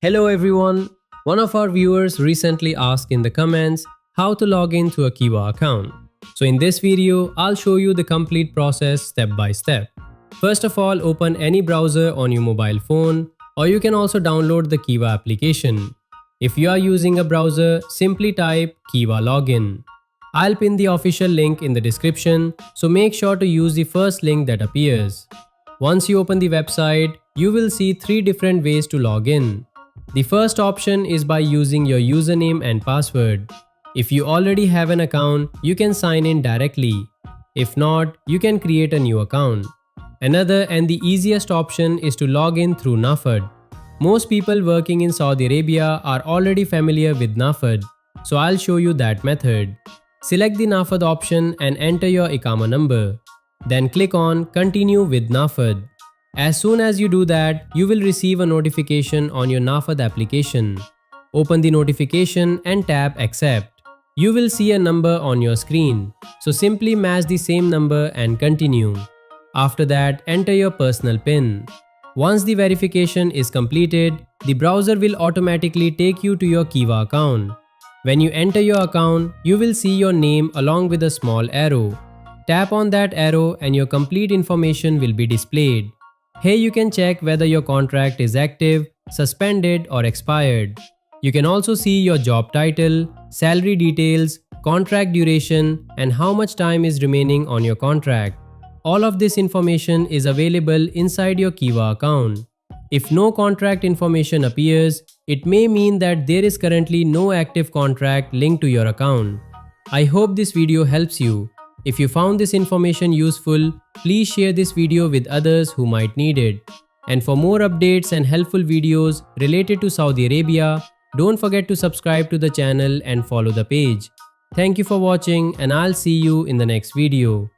Hello everyone! One of our viewers recently asked in the comments how to log in to a Qiwa account. So in this video, I'll show you the complete process step by step. First of all, open any browser on your mobile phone, or you can also download the Qiwa application. If you are using a browser, simply type Qiwa login. I'll pin the official link in the description, so make sure to use the first link that appears. Once you open the website, you will see 3 different ways to log in. The first option is by using your username and password. If you already have an account, you can sign in directly. If not, you can create a new account. Another and the easiest option is to log in through NAFAD. Most people working in Saudi Arabia are already familiar with NAFAD, so I'll show you that method. Select the NAFAD option and enter your Iqama number. Then click on Continue with NAFAD. As soon as you do that, you will receive a notification on your NAFAD application. Open the notification and tap Accept. You will see a number on your screen, so simply match the same number and continue. After that, enter your personal PIN. Once the verification is completed, the browser will automatically take you to your Qiwa account. When you enter your account, you will see your name along with a small arrow. Tap on that arrow and your complete information will be displayed. Here you can check whether your contract is active, suspended or expired. You can also see your job title, salary details, contract duration and how much time is remaining on your contract. All of this information is available inside your Qiwa account. If no contract information appears, it may mean that there is currently no active contract linked to your account. I hope this video helps you. If you found this information useful, please share this video with others who might need it. And for more updates and helpful videos related to Saudi Arabia, don't forget to subscribe to the channel and follow the page. Thank you for watching and I'll see you in the next video.